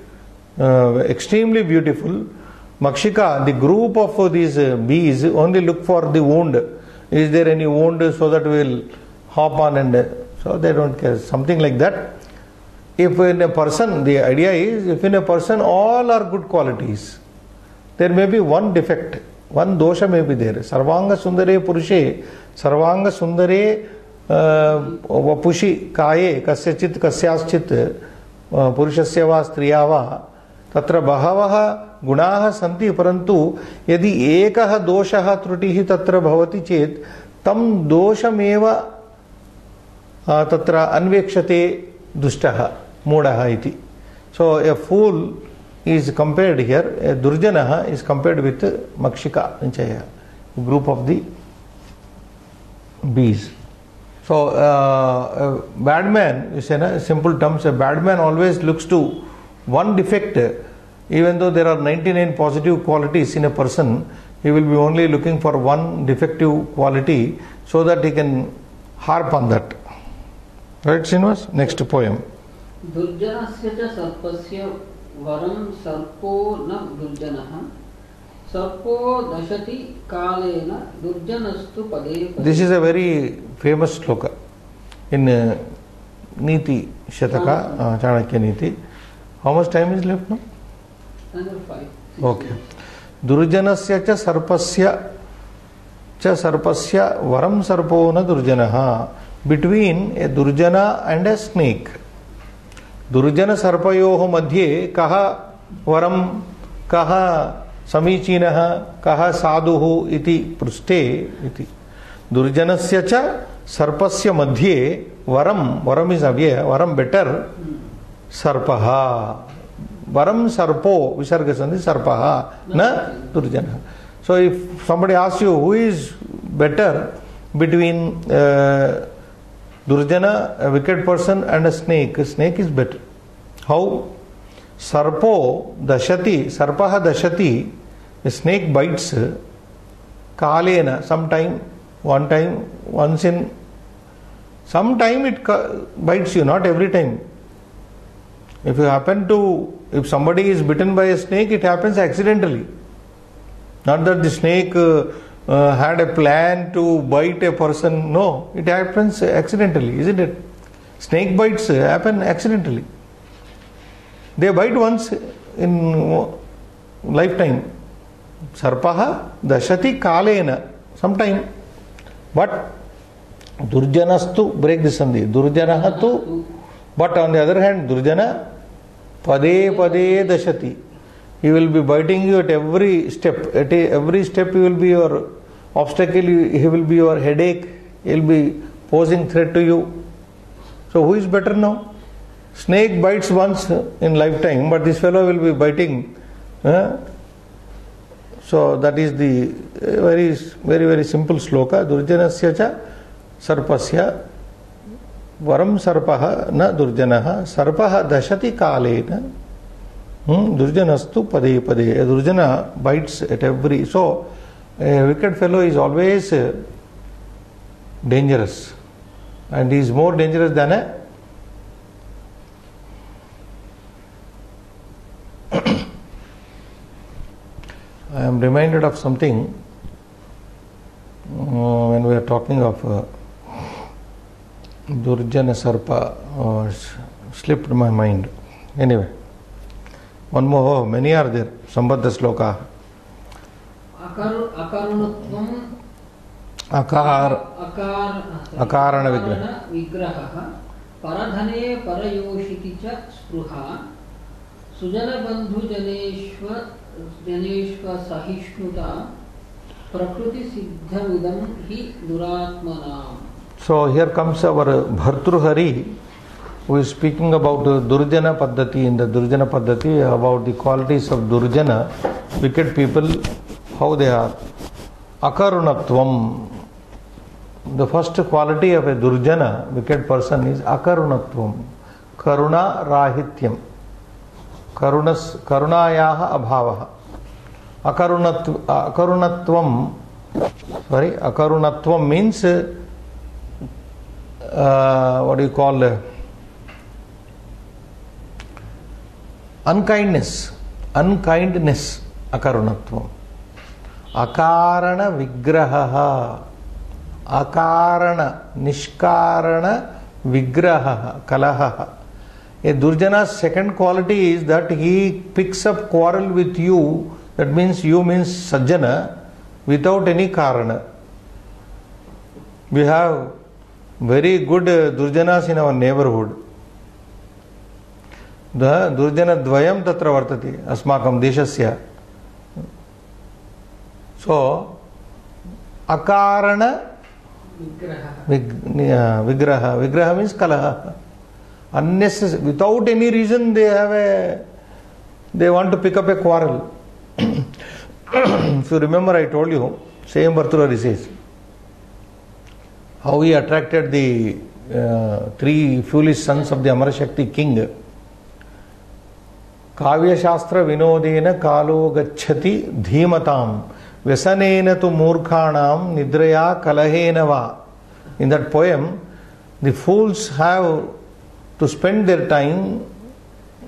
extremely beautiful makshika the group of these bees only look for the wound. Is there any wound so that we will hop on and so they don't care, something like that. If in a person, the idea is if in a person all are good qualities, there may be one defect, one dosha may be there. Sarvanga sundare purushe, sarvanga sundare vapushi kaye kasyachit kasyaschit purushasya va striya va तत्र बहवः गुणाः सन्ति परन्तु यदि एकः दोषः त्रुटिः तत्र भवति चेत् तं दोषमेव तत्र अन्वेक्षते दुष्टः मूढः इति. So a fool is compared here, a durjanah is compared with makshika nichaya, group of the bees. So a bad man, you say in simple terms, a bad man always looks to one defect, even though there are 99 positive qualities in a person, he will be only looking for one defective quality so that he can harp on that. Right, Srinivas? Next poem. Durjanasya cha sarpasya varam sarpo na durjanah sarpo dashati kalena durjanastu pade pade. This is a very famous sloka in Niti Shataka, Chanakya Niti. How much time is left now? Another 5. Okay. Durjanasya cha sarpasya varam sarpo na durjanaha. Between a durjana and a snake. Durjana sarpayoho madhye kaha varam kaha samicinaha kaha sadhuhu iti pruste iti. Durjanasya cha sarpasya madhye varam is avya, varam better sarpaha. Varam sarpo visarga sandhi sarpaha na durjana. So if somebody asks you who is better between Durjana, a wicked person, and a snake is better. How? Sarpo dashati, sarpaha dashati, a snake bites kalena, sometime, one time, once in some time it bites you, not every time. If somebody is bitten by a snake, it happens accidentally. Not that the snake had a plan to bite a person. No, it happens accidentally, isn't it? Snake bites happen accidentally. They bite once in lifetime. Sarpaha dashati kalena, sometime. But durjanastu, break this sandhi. Durjanahatu, but on the other hand, durjana pade pade dashati. He will be biting you at every step. At every step he will be your obstacle, he will be your headache, he will be posing threat to you. So who is better now? Snake bites once in lifetime, but this fellow will be biting. So that is the very simple sloka. Durjanasya cha sarpasya varam sarpaha na durjanaha sarpaha dashati kalena durjanastu pade pade. A durjana bites at every. So a wicked fellow is always dangerous, and he is more dangerous than a I am reminded of something when we are talking of Durjana Sarpa, slipped my mind. Anyway, one more, many are there. Sambandha sloka. Akarunatvam akarana vigraha paradhane parayoshiti cha spruha sujana bandhu janeshva sahishnuta prakriti siddhamidam hi duratmanam. So here comes our Bhartruhari, who is speaking about Durjana Paddhati. In the Durjana Paddhati, about the qualities of Durjana, wicked people, how they are. Akarunatvam. The first quality of a Durjana, wicked person, is Akarunatvam. Karuna Rahityam. Karunayaha abhavaha. Akarunatvam means what do you call unkindness. Akarunatvam. Akarana vigraha. Akarana, nishkarana vigraha, kalaha. A Durjana's second quality is that he picks up quarrel with you. That means you means Sajjana without any karana. We have very good Durjanas in our neighborhood. The Durjana Dvayam tatra vartati asmakam deshasya. So, akarana vigraha means kalaha. Unnecessary, without any reason they want to pick up a quarrel. If you remember, I told you, same Bhartrihari says how he attracted the three foolish sons of the Amarashakti king. Kavya Shastra Vinodena Kalo Gacchati Dhimatam Vyasanena tu Murkhanam Nidraya Kalahenava. In that poem, the fools have to spend their time,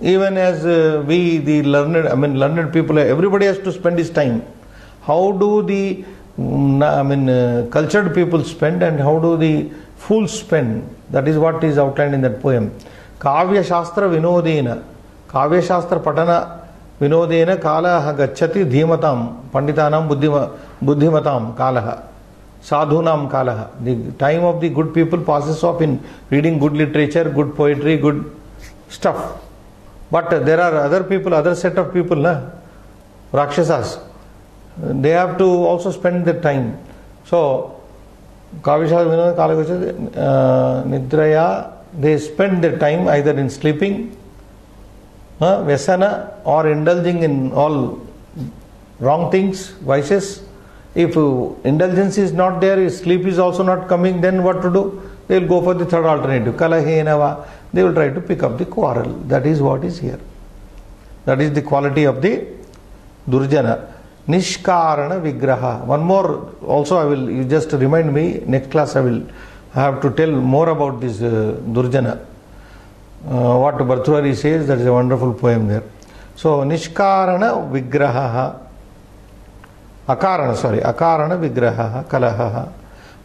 even as we, the learned people, everybody has to spend his time. How do the cultured people spend, and how do the fools spend? That is what is outlined in that poem. Kavya Shastra Vinodena, Kavya Shastra Patana Vinodena Kalaha Gacchati Dhimatam, Panditanam Buddhimatam Kalaha, Sadhunam Kalaha. The time of the good people passes off in reading good literature, good poetry, good stuff. But there are other people, other set of people, Rakshasas. They have to also spend their time. So, Kavya Vinod Kalagacchati Nidraya, they spend their time either in sleeping, Vyasana, or indulging in all wrong things, vices. If indulgence is not there, if sleep is also not coming, then what to do? They will go for the third alternative. Kalahenava. they will try to pick up the quarrel. That is what is here. That is the quality of the Durjana. Nishkarana Vigraha. One more also you just remind me, next class I will have to tell more about this Durjana. What Bhartrhari says, that is a wonderful poem there. So Nishkarana Vigraha. Akarana Vigraha Kalaha.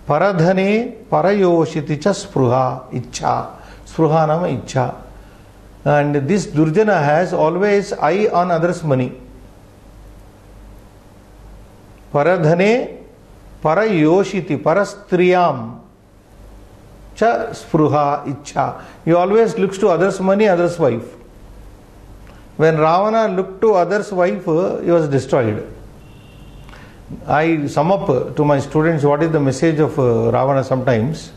Paradhane Parayoshiti cha Spruha Ichha. Spruha nama Ichha. And this Durjana has always eye on others' money. Paradhane Parayoshiti Parastriyam cha Spruha Ichha. He always looks to others' money, others' wife. When Ravana looked to others' wife, he was destroyed. I sum up to my students what is the message of Ravana sometimes.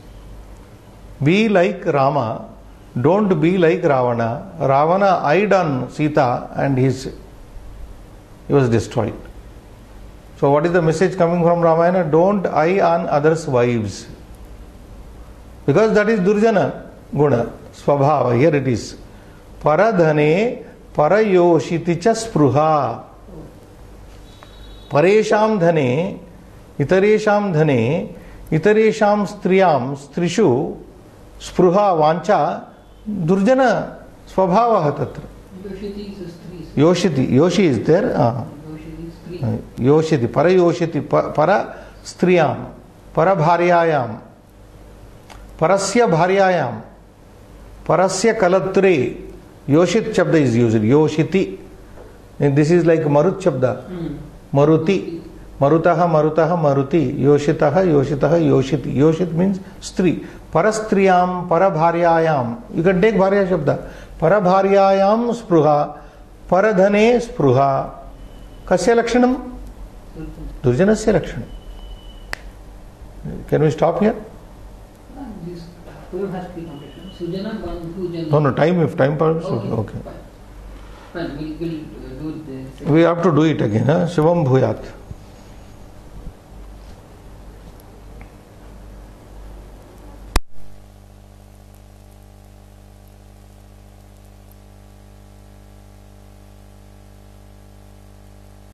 Be like Rama, don't be like Ravana. Ravana eyed on Sita and he was destroyed. So what is the message coming from Ramayana? Don't eye on others' wives. Because that is Durjana Guna, Swabhava. Here it is. Paradhane Parayoshiti cha Spruha. Paresham dhane, itaresham dhane, itaresham striyam, strishu, spruha, vancha, durjana, swabhavaha tatra. Yoshiti is a stri. Yoshi is there. Yoshiti is stri. Yoshiti, parayoshiti, para striyam, para bharyayam, parasya bharyayam, parasya kalatre. Yoshit shabda is used. Yoshiti. And this is like Marut shabda. Maruti, Marutaha, Marutaha, Maruti, Yoshitaha, Yoshitaha, Yoshiti. Yoshit means stri. Parastriyam, Parabharyayam. You can take Bharya Shabda. Parabharyayam spruha, Paradhane spruha. Kasya lakshanam? Durjanasya lakshanam. Can we stop here? This poem has to be completed. Sujana Bandhu No, time, if time permits. Okay. Fine, we'll do this. We have to do it again. Shivam Bhuyat.